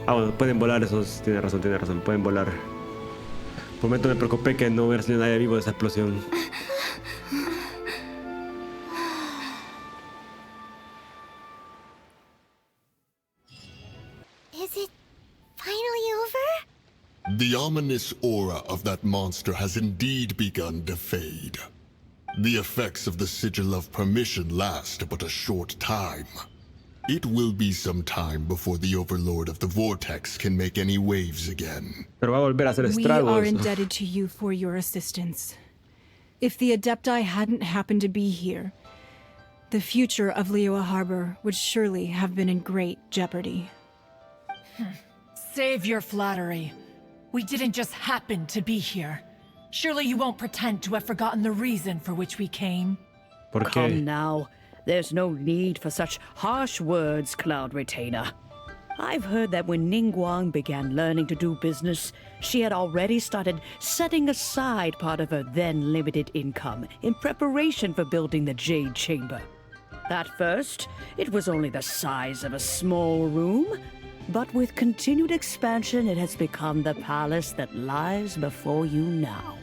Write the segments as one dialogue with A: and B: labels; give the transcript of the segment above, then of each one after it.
A: Ah, bueno, pueden volar esos. Tiene razón, pueden volar. Por un momento me preocupé que no hubiera salido nadie vivo de esa explosión.
B: Is it finally over?
C: The ominous aura of that monster has indeed begun to fade. The effects of the Sigil of Permission last but a short time. It will be some time before the Overlord of the Vortex can make any waves again.
A: Pero va a volver a hacer
D: We
A: estragos.
D: are indebted to you for your assistance. If the Adepti hadn't happened to be here, the future of Liyue Harbor would surely have been in great jeopardy.
E: Save your flattery. We didn't just happen to be here. Surely you won't pretend to have forgotten the reason for which we came.
A: ¿Por
F: Come
A: qué?
F: now. There's no need for such harsh words, Cloud Retainer. I've heard that when Ningguang began learning to do business, she had already started setting aside part of her then limited income in preparation for building the Jade Chamber. At first, it was only the size of a small room, but with continued expansion, it has become the palace that lies before you now.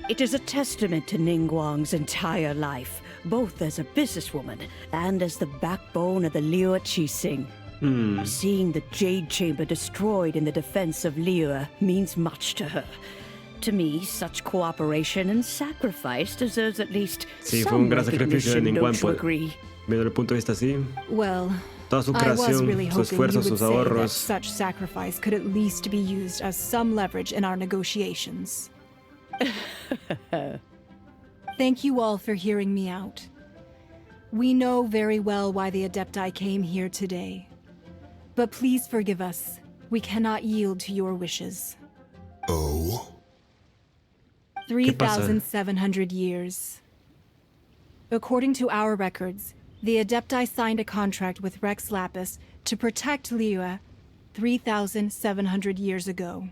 F: It is a testament to Ningguang's entire life, both as a businesswoman and as the backbone of the Liyue Qixing. Seeing the Jade Chamber destroyed in the defense of Liyue means much to her. To me, such cooperation and sacrifice deserves at least
A: Sí, fue
F: some
A: un gran sacrificio de
F: recognition,
A: Ningguang,
F: don't you agree?
A: viendo el punto de vista así.
D: Well,
A: Toda su
D: I was
A: creación,
D: really
A: su
D: hoping you
A: esfuerzo,
D: would
A: sus
D: say that
A: ahorros.
D: such sacrifice could at least be used as some leverage in our negotiations. Thank you all for hearing me out. We know very well why the Adepti came here today. But please forgive us. We cannot yield to your wishes.
C: Oh?
D: 3,700 years. According to our records, the Adepti signed a contract with Rex Lapis to protect Liyue 3,700 years ago.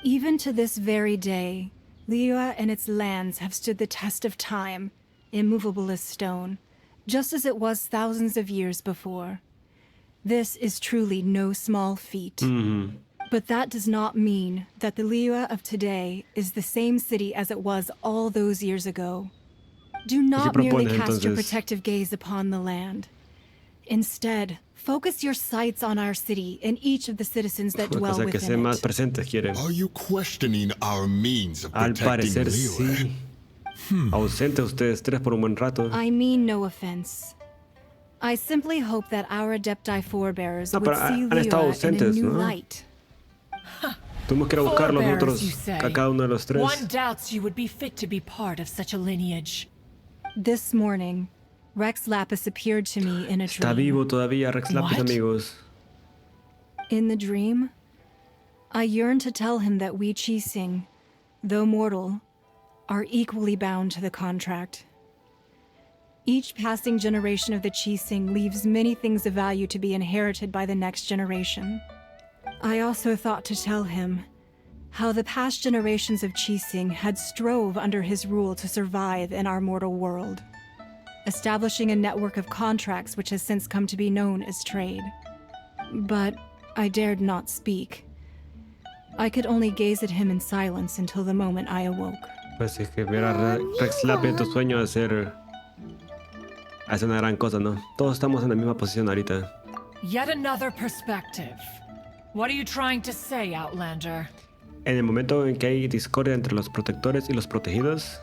D: Even to this very day, Liyue and its lands have stood the test of time, immovable as stone, just as it was thousands of years before. This is truly no small feat. But that does not mean that the Liyue of today is the same city as it was all those years ago. Do not merely
A: propones,
D: cast your
A: entonces?
D: protective gaze upon the land. Instead, focus your sights on our city and each of the citizens that
A: O
D: dwell
A: sea, que sean
D: within
A: más
D: it.
A: presentes, quiere.
C: Are you questioning our means of
A: Al
C: protecting
A: parecer
C: Liyue?
A: sí. Ausentes ustedes tres por un buen rato.
D: I mean no offense. I simply hope that our Adepti forebearers
A: No,
D: would
A: pero
D: see
A: han estado
D: Liyue in a
A: ausentes,
D: new
A: ¿no?
D: light.
A: Tuvimos que ir a buscarlos
E: Forebears,
A: nosotros,
E: you say?
A: a cada uno de los tres.
E: One doubts you would be fit to be part of such a lineage.
D: This morning, Rex Lapis appeared to me in a
A: Está
D: dream.
A: vivo todavía Rex Lapis,
E: What?
A: amigos.
D: In the dream, I yearned to tell him that we Qixing, though mortal, are equally bound to the contract. Each passing generation of the Qixing leaves many things of value to be inherited by the next generation. I also thought to tell him how the past generations of Qixing had strove under his rule to survive in our mortal world, establishing a network of contracts which has since come to be known as trade. But I dared not speak. I could only gaze at him in silence until the moment I awoke.
A: Pues es que ver a Rex Lapis en tu sueño hacer una gran cosa, ¿no? Todos estamos en la misma posición ahorita.
E: Yet another perspective. What are you trying to say, Outlander?
A: En el momento en que hay discordia entre los protectores y los protegidos,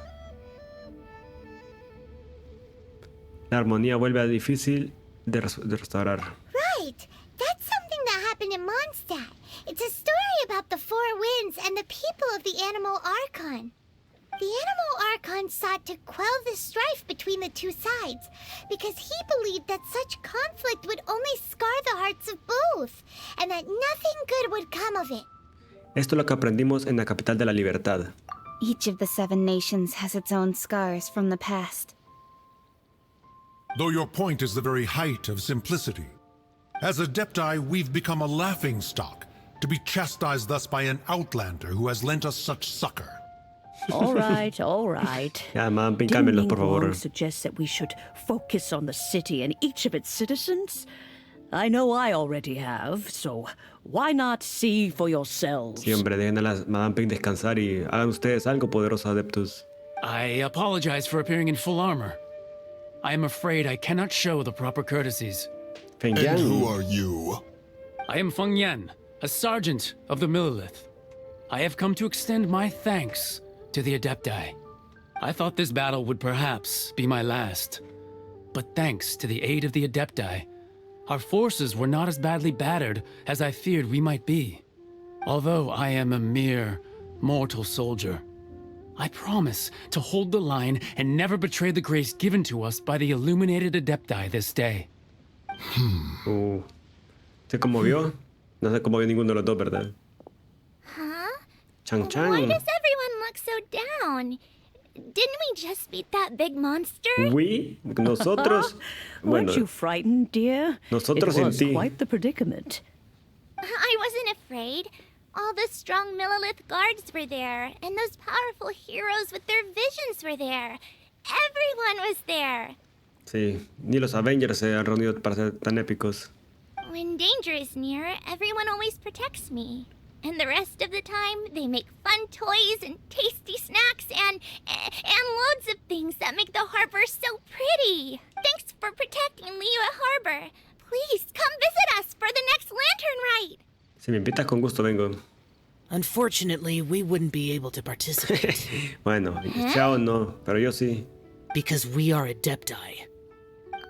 A: la armonía vuelve a difícil de restaurar.
B: Right! That's something that happened in Mondstadt. It's a story about the Four Winds and the people of the Animal Archon. The Animal Archon sought to quell the strife between the two sides because he believed that such conflict would only scar the hearts of both, and that nothing good would come of it.
A: Esto es lo que aprendimos en la capital de la libertad.
G: Each of the 7 nations has its own scars from the past.
H: Though your point is the very height of simplicity. As Adepti, we've become a laughingstock, to be chastised thus by an outlander who has lent us such succor.
F: All right, all right.
A: Ya, man,
F: Didn't
A: pincámelos, por favor.
F: Ningguang suggest that we should focus on the city and each of its citizens? I know I already have, so why not see for yourselves?
A: Sí, hombre, dejen a la Madame Pink descansar y hagan ustedes algo, poderosos adeptos.
I: I apologize for appearing in full armor. I am afraid I cannot show the proper courtesies.
A: Feng
C: And who
A: Yang.
C: are you?
I: I am Feng Yan, a sergeant of the Millilith. I have come to extend my thanks to the Adepti. I thought this battle would perhaps be my last. But thanks to the aid of the Adepti, our forces were not as badly battered as I feared we might be. Although I am a mere mortal soldier, I promise to hold the line and never betray the grace given to us by the illuminated Adepti this day.
A: ¿Se conmovió? No se conmovió ninguno de los dos, ¿verdad?
B: Huh?
A: Chang
B: Why
A: Chang.
B: does everyone look so down? Didn't we just beat that big monster?
A: Oui, nosotros. Bueno,
F: Weren't you frightened, dear?
A: nosotros
F: it
A: en
F: was
A: ti.
F: quite the predicament.
B: I wasn't afraid. All the strong Millilith guards were there, and those powerful heroes with their visions were there. Everyone was there.
A: Sí, ni los Avengers se han reunido para ser tan épicos.
B: When danger is near, everyone always protects me. And the rest of the time, they make fun toys and tasty snacks and loads of things that make the harbor so pretty. Thanks for protecting Liyue Harbor. Please come visit us for the next lantern rite.
A: Si me invitas, con gusto vengo.
J: Unfortunately, we wouldn't be able to participate
A: Bueno, Chao no, pero yo sí.
J: because we are Adepti.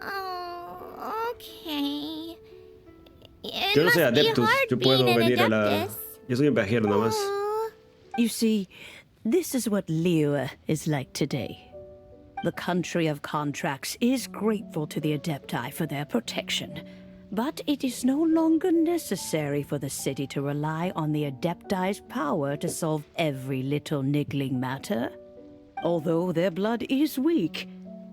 B: Oh, okay. It
A: Yo no soy
B: must be
A: adeptus,
B: hard
A: yo puedo
B: being an
A: venir a la...
B: adeptus.
A: Yo soy un viajero nomás.
B: Aw.
F: You see, this is what Liyue is like today. The country of contracts is grateful to the Adepti for their protection, but it is no longer necessary for the city to rely on the Adepti's power to solve every little niggling matter. Although their blood is weak,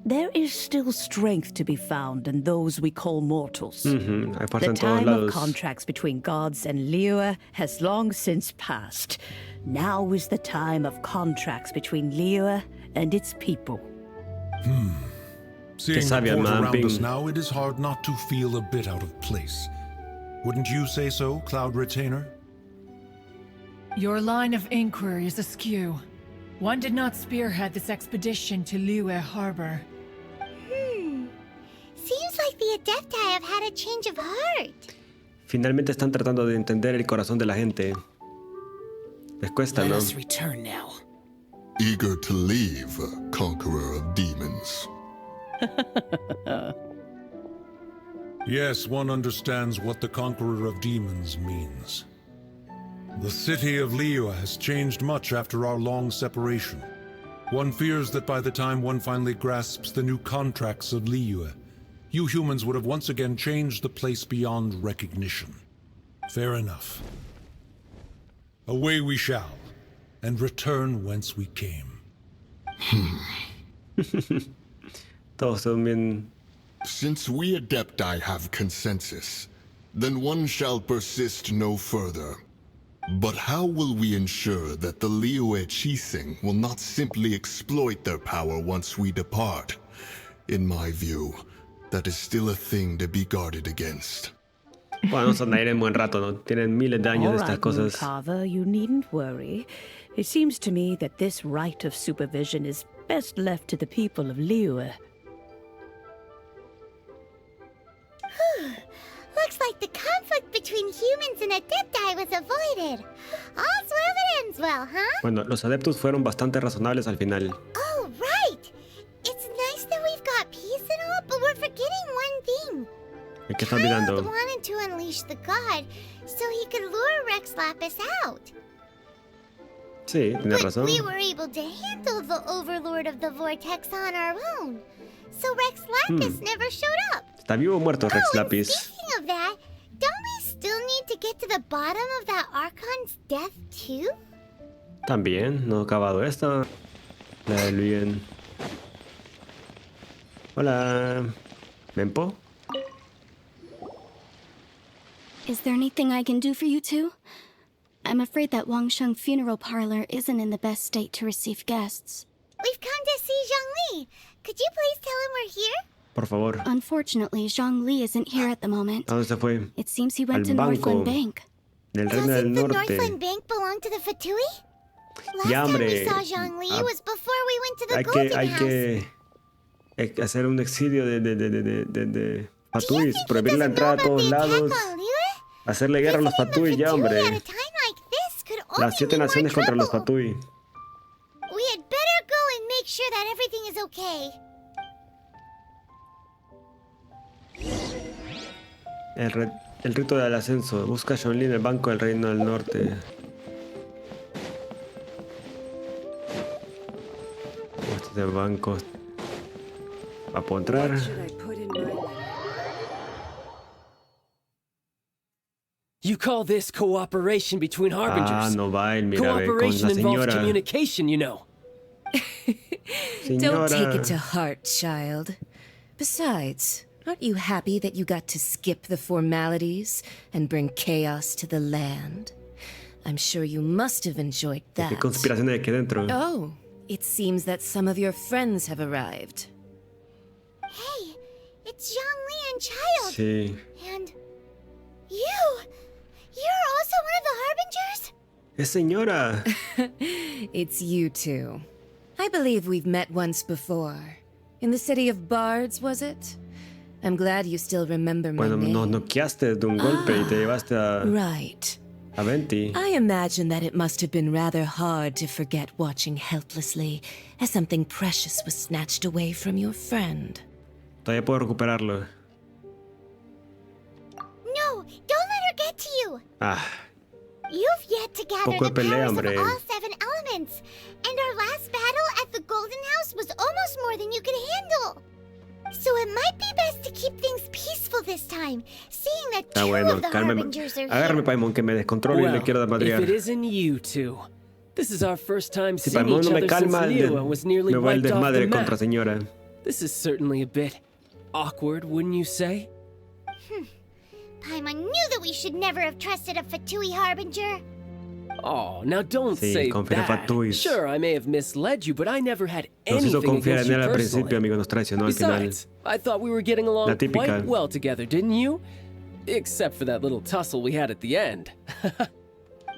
F: there is still strength to be found in those we call mortals.
A: Hay fuerza
F: The
A: en todos
F: time of
A: lados.
F: contracts between gods and Liyue has long since passed. Now is the time of contracts between Liyue and its people.
H: Seeing the
A: sabia,
H: port
A: Madame
H: around us
A: Ping.
H: now, it is hard not to feel a bit out of place. Wouldn't you say so, Cloud Retainer?
E: Your line of inquiry is askew. One did not spearhead this expedition to Liyue Harbor.
B: Seems like the Adepti have had a change of heart.
A: Finalmente están tratando de entender el corazón de la gente. Les cuesta,
J: Let
A: ¿no?
J: us return now.
C: Eager to leave, conqueror of demons.
H: Yes, one understands what the Conqueror of Demons means. The city of Liyue has changed much after our long separation. One fears that by the time one finally grasps the new contracts of Liyue, you humans would have once again changed the place beyond recognition. Fair enough. Away we shall, and return whence we came.
A: Todos son bien...
C: Since we Adepti have consensus, then one shall persist no further. But how will we ensure that the Liyue Chising will not simply exploit their power once we depart? In my view, that is still a thing to be guarded against.
A: Bueno, no son aire en buen rato, ¿no? Tienen miles de años
F: All
A: de estas
F: right,
A: cosas.
F: Mooncarver, you needn't worry. It seems to me that this right of supervision is best left to the people of Liyue.
B: Looks like the conflict between humans and Adepti was avoided. All's well that ends well, huh?
A: Bueno, los adeptos fueron bastante razonables al final.
B: Oh, right! It's nice that we've got peace and all, but we're forgetting one thing.
A: ¿De qué está
B: Child
A: olvidando?
B: wanted to unleash the god so he could lure Rex Lapis out.
A: Sí, tiene
B: But
A: razón.
B: we were able to handle the Overlord of the Vortex on our own. So Rex Lapis never showed up.
A: ¿Está vivo o muerto Rex
B: Oh, and
A: Lapis?
B: speaking of that, don't we still need to get to the bottom of that Archon's death too?
A: También, no ha acabado esta. La de Liyue. Hola. ¿Mempo?
K: Is there anything I can do for you two? I'm afraid that Wangsheng funeral parlor isn't in the best state to receive guests.
B: We've come to see Zhongli. Could you please tell him we're here?
A: Por favor.
K: Unfortunately, Zhongli isn't here at the moment.
A: ¿A dónde se fue?
K: It seems he went
A: Al
K: to
A: banco
K: Northland Bank.
A: del Reino del
B: Doesn't the
A: Norte.
B: Northland Bank belong to the Fatui? Last
A: Ya,
B: time we
A: hombre.
B: saw Zhongli was before we went to the
A: Hay
B: Golden House.
A: que hacer un exilio de
B: Do you
A: Fatui,
B: think he
A: prohibir la
B: doesn't know
A: entrada a
B: about
A: todos
B: the attack
A: lados,
B: on Liyue?
A: hacerle guerra a los
B: Visiting the
A: Fatui ya,
B: Fatui
A: hombre.
B: at a time like this could only
A: Las 7
B: mean more
A: naciones contra los
B: trouble.
A: Fatui.
B: We had better go and make sure that everything is okay.
A: El rito del ascenso. Busca a Zhongli en el banco del Reino del Norte. Este banco. ¿Va a entrar?
L: You call this cooperation between harbingers?
A: No va él, mira, ve, con
L: Cooperation
A: la
L: involves
A: señora.
L: communication, you know.
M: Don't take
A: Señora.
M: it to heart, child. Besides, aren't you happy that you got to skip the formalities and bring chaos to the land? I'm sure you must have enjoyed
A: ¿Qué
M: that.
A: conspiración hay aquí dentro?
M: Oh, it seems that some of your friends have arrived.
B: Hey, it's Zhongli and Child.
A: Sí.
B: And you're also one of the harbingers?
A: Es señora.
M: It's you two. I believe we've met once before. In the city of Bards, was it? I'm glad you still remember my
A: Bueno,
M: name.
A: nos noqueaste de un golpe y te llevaste
M: Right.
A: a Venti.
M: I imagine that it must have been rather hard to forget watching helplessly as something precious was snatched away from your friend.
A: Todavía puedo recuperarlo.
B: No, don't let her get to you.
A: Ah,
B: You've yet to gather
A: Poco
B: the
A: de pelea,
B: powers
A: hombre.
B: of all 7 elements. And our last battle at the Golden House was almost more than you could handle. So it might be best to keep things peaceful this time, seeing that
A: está
B: two
A: bueno.
B: of the
A: Cálmeme.
B: harbingers are
A: Agárrame,
B: here.
A: Paimon, que me descontrolo y le quiero dar
L: Well, if
A: madrear.
L: it isn't you two. This is our first time
A: Si
L: seeing
A: Paimon
L: each
A: no me
L: other since
A: calma,
L: Liyue was nearly
A: me va el
L: wiped off the
A: desmadre contra
L: map.
A: señora.
L: This is certainly a bit awkward, wouldn't you say?
B: Paimon knew that we should never have trusted a Fatui harbinger.
L: Oh, now don't
A: Sí,
L: say
A: confía en
L: that.
A: Fatuis.
L: Sure, I may have misled you, but I never had
A: Nos hizo
L: anything
A: confiar
L: against
A: en
L: you
A: él al principio,
L: personally.
A: amigo. Nos traicionó al final.
L: Besides, I thought we were getting along
A: La típica.
L: quite well together, didn't you? Except for that little tussle we had at the end.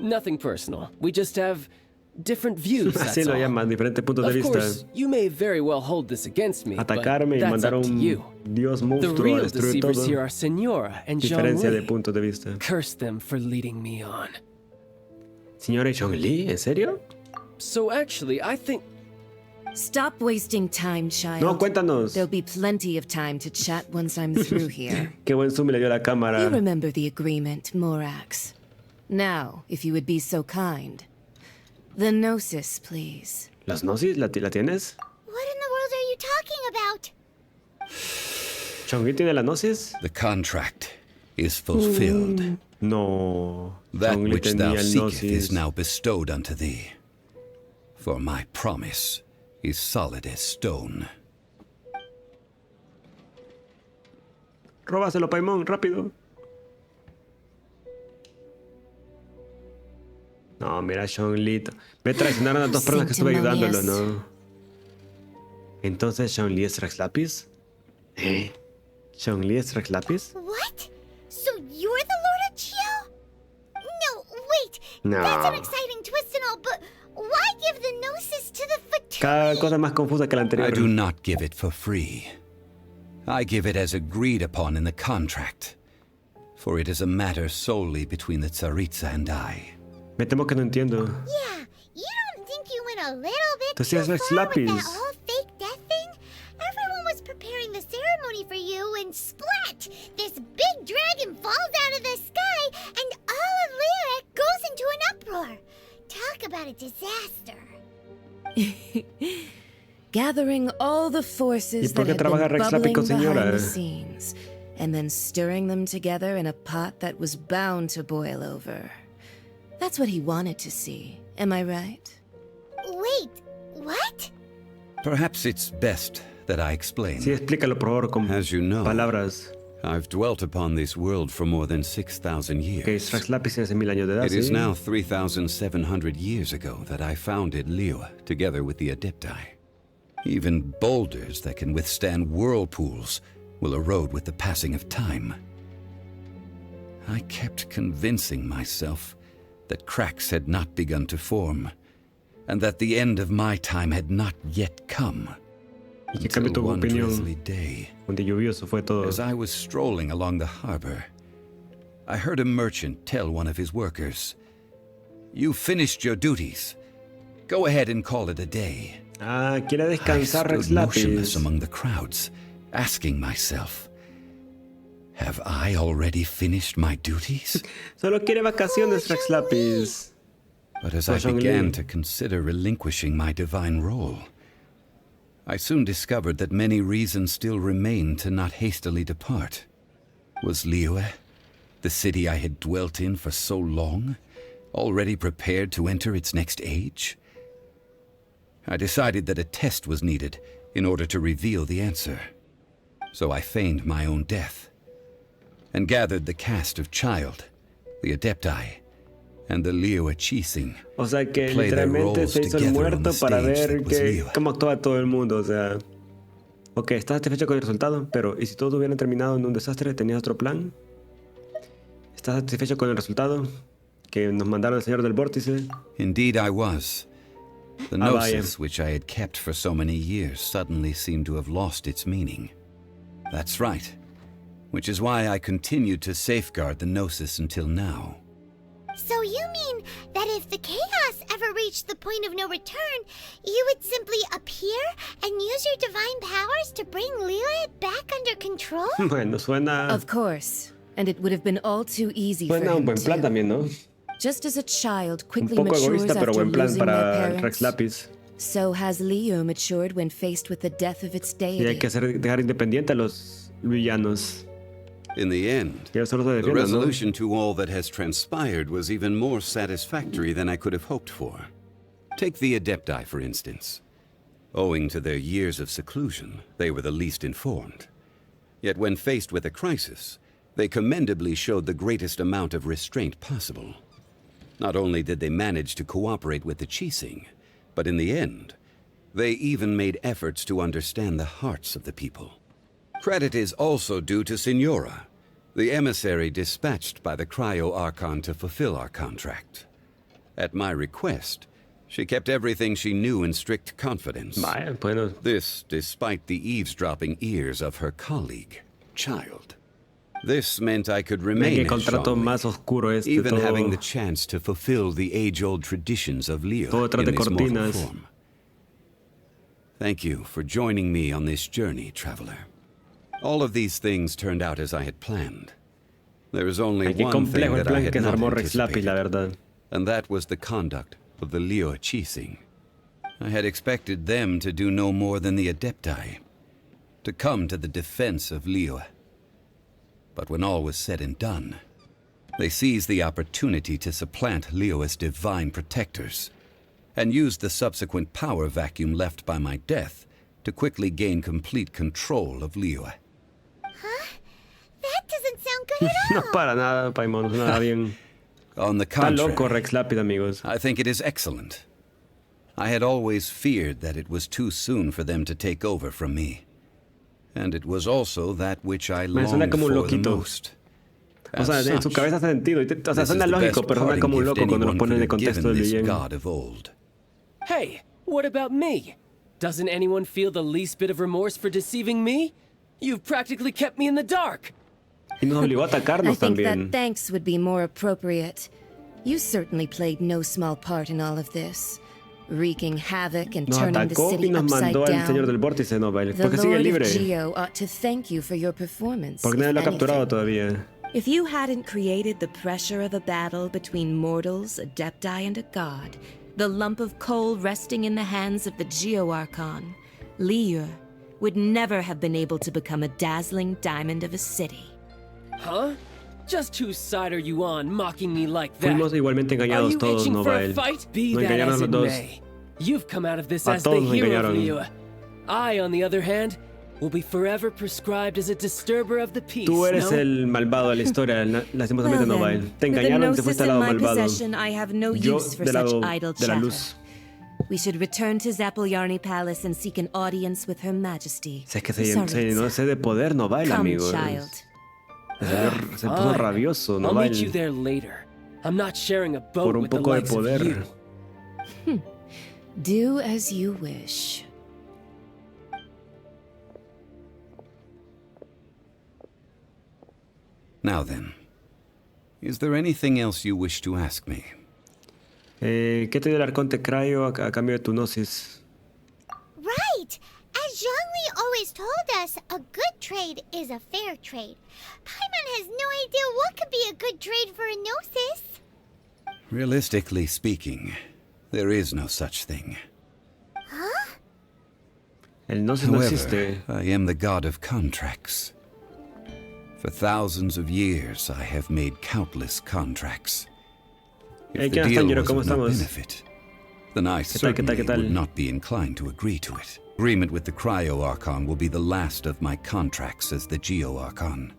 L: Nothing personal. We just have different views, that's
A: Así lo
L: all.
A: llaman, diferentes puntos de
L: Of
A: vista.
L: course, you may very well hold this against me,
A: Atacarme y
L: but that's
A: mandar a
L: up to
A: un
L: you.
A: dios
L: The
A: monstruo a
L: real
A: destruir
L: deceivers
A: todo.
L: here are Senora and
A: Diferencia de
L: Zhongli.
A: puntos de vista.
L: Curse them for leading me on.
A: Señora y Zhongli, ¿en serio?
L: So actually, I think...
M: Stop wasting time, child.
A: No, cuéntanos.
M: There'll be plenty of time to chat once I'm through here.
A: Qué buen zoom le dio a la
M: You
A: cámara.
M: remember the agreement, Morax. Now, if you would be so kind. The Gnosis, please.
A: ¿Los Gnosis? ¿La tienes?
B: What in the world are you talking about?
A: ¿Zhongli tiene la Gnosis?
N: The contract is fulfilled.
A: No.
N: That
A: Zhongli
N: which
A: tenía
N: thou
A: el
N: seekest
A: Gnosis.
N: is now bestowed unto thee. For my promise is solid as stone.
A: Róbaselo, Paimon, rápido. No, mira, Zhongli. Me traicionaron a dos personas que estuve ayudándolos, ¿no? Entonces, ¿Zhongli es Rex Lapis? ¿Zhongli es Rex Lapis?
B: What? So you're the Lord of Geo? No, wait.
A: No.
B: That's an exciting twist and all, but why give the Gnosis to the Fatui?
A: Cada cosa más confusa que la anterior.
N: I do not give it for free. I give it as agreed upon in the contract. For it is a matter solely between the Tsaritsa and I.
A: Me temo que no entiendo.
B: Yeah, you don't think you went a little bit
A: Tú sí
B: too
A: eres Rex
B: far with that
A: Lapis.
B: whole fake death thing? Everyone was preparing the ceremony for you, and splat! This big dragon falls out of the sky, and all of Liyue goes into an uproar. Talk about a disaster.
M: Gathering all the
A: ¿Y
M: forces
A: por
M: that
A: qué
M: had
A: trabaja
M: been
A: Rex Lapis
M: bubbling
A: con
M: behind
A: señora?
M: the scenes, and then stirring them together in a pot that was bound to boil over. That's what he wanted to see, am I right?
B: Wait, what?
N: Perhaps it's best that I explain.
A: Sí, explícalo, por favor, con
N: As you know,
A: palabras.
N: I've dwelt upon this world for more than 6,000 years.
A: Que Rex Lapis tiene hace 1000 años de edad,
N: It is
A: ¿sí?
N: now 3,700 years ago that I founded Liyue together with the Adepti. Even boulders that can withstand whirlpools will erode with the passing of time. I kept convincing myself that cracks had not begun to form, and that the end of my time had not yet come. Until one drizzly day, as I was strolling along the harbor, I heard a merchant tell one of his workers, "You finished your duties. Go ahead and call it a day."
A: Quiere descansar Rex Lapis.
N: Motionless among the crowds, asking myself, have I already finished my duties?
A: Solo quiere vacaciones, Rex Lapis.
N: But as I began to consider relinquishing my divine role, I soon discovered that many reasons still remained to not hastily depart. Was Liyue, the city I had dwelt in for so long, already prepared to enter its next age? I decided that a test was needed in order to reveal the answer. So I feigned my own death, and gathered the cast of Child, the Adepti, and the Liyue Chising.
A: O sea que literalmente se hizo el muerto para ver cómo actúa todo el mundo. O sea, ok, estás satisfecho con el resultado, pero ¿y si todo hubiera terminado en un desastre? ¿Tenías otro plan? ¿Estás satisfecho con el resultado que nos mandaron el Señor del Vórtice?
N: Indeed I was. The Gnosis, which I had kept for so many years, suddenly seemed to have lost its meaning. That's right. Which is why I continued to safeguard the Gnosis until now.
B: So you mean that if the chaos ever reached the point of no return, you would simply appear and use your divine powers to bring Liyue back under control?
A: Bueno, suena...
M: Of course. And it would have been all too easy for him
A: un buen plan también, ¿no?
M: Just as a child quickly
A: un poco
M: matures
A: egoísta, pero
M: after
A: buen plan
M: losing
A: para
M: their parents,
A: Rex Lapis.
M: so has Liyue matured when faced with the death of its deity.
A: Y hay que dejar independiente a los villanos.
N: In the end, the resolution to all that has transpired was even more satisfactory than I could have hoped for. Take the Adepti, for instance. Owing to their years of seclusion, they were the least informed. Yet when faced with a crisis, they commendably showed the greatest amount of restraint possible. Not only did they manage to cooperate with the Chising, but in the end, they even made efforts to understand the hearts of the people. Credit is also due to Signora, the emissary dispatched by the Cryo-Archon to fulfill our contract. At my request, she kept everything she knew in strict confidence. This despite the eavesdropping ears of her colleague, Child. This meant I could remain at Zhongli, even having the chance to fulfill the age-old traditions of Liyue in this mortal form. Thank you for joining me on this journey, traveler. All of these things turned out as I had planned. There is only one thing that I had not anticipated, and that was the conduct of the Liyue Chising. I had expected them to do no more than the Adepti, to come to the defense of Liyue. But when all was said and done, they seized the opportunity to supplant Liyue's divine protectors, and used the subsequent power vacuum left by my death to quickly gain complete control of Liyue.
B: That doesn't sound good at all.
A: No para nada, Paimon, no nada bien.
N: On the
A: Está
N: contrary,
A: loco Rex Lapis, amigos.
N: I think it is excellent. I had always feared that it was too soon for them to take over from me. And it was also that which I longed for the most.
A: O sea, en su cabeza hace sentido. O sea, suena lógico, pero suena como un loco cuando lo pone en el contexto de Liyue.
L: Hey, what about me? Doesn't anyone feel the least bit of remorse for deceiving me? You've practically kept me in the dark.
A: Y nos obligó a atacarnos
M: I think
A: también.
M: that thanks would be more appropriate. You certainly played no small part in all of this, wreaking havoc and
A: Nos
M: turning the
A: atacó y
M: city
A: nos
M: upside
A: mandó al Señor
M: down.
A: del Vórtice, no,
M: The
A: porque sigue
M: Lord
A: libre.
M: of Geo ought to thank you for your performance.
A: Porque nadie lo ha capturado todavía.
M: If you hadn't created the pressure of a battle between mortals, Adepti, and a god, the lump of coal resting in the hands of the Geo-Archon, Liyue would never have been able to become a dazzling diamond of a city.
L: Huh? Just whose side are you on, mocking me like that?
A: Fuimos igualmente engañados todos,
L: for a
A: Novael.
L: fight? Be
A: Nos
L: that
A: engañaron
L: as
A: los
L: it
A: dos.
L: may. You've come out of this
A: A
L: as the
A: todos nos
L: hero of
A: engañaron.
L: Liyue. I, on the other hand, will be forever prescribed as a disturber of the peace.
A: Tú eres
L: no?
A: el malvado de la historia, lastimosamente,
M: Well,
A: Novael. Te
M: with the
A: engañaron y te
M: Gnosis
A: fuiste al
M: in
A: lado
M: my
A: malvado.
M: possession, I have no
A: Yo
M: use for
A: del
M: such
A: lado
M: idle
A: de la
M: chatter.
A: luz.
M: We should return to Zapoljarny Palace and seek an audience with Her Majesty.
A: Si es que no sé de poder, no baila,
M: Come,
A: amigo.
M: child.
A: Se puso rabioso, no
L: I'll
A: baila.
L: meet you there later. I'm not sharing a boat
A: Por un
L: with the
A: poco de
L: likes of
A: poder.
L: you.
M: Do as you wish.
N: Now then, is there anything else you wish to ask me?
A: ¿Qué te dio el Arconte Geo a cambio de tu Gnosis?
B: Right! As Zhongli always told us, a good trade is a fair trade. Paimon has no idea what could be a good trade for a Gnosis.
N: Realistically speaking, there is no such thing.
B: Huh?
A: El Gnosis no existe.
N: However, I am the god of contracts. For thousands of years, I have made countless contracts. If the deal was of no benefit, then I certainly would not be inclined to agree to it. Agreement with the Cryo Archon will be the last of my contracts as the Geo Archon.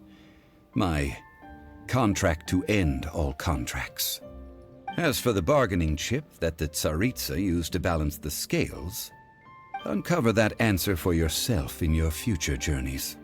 N: My contract to end all contracts. As for the bargaining chip that the Tsaritsa used to balance the scales, uncover that answer for yourself in your future journeys.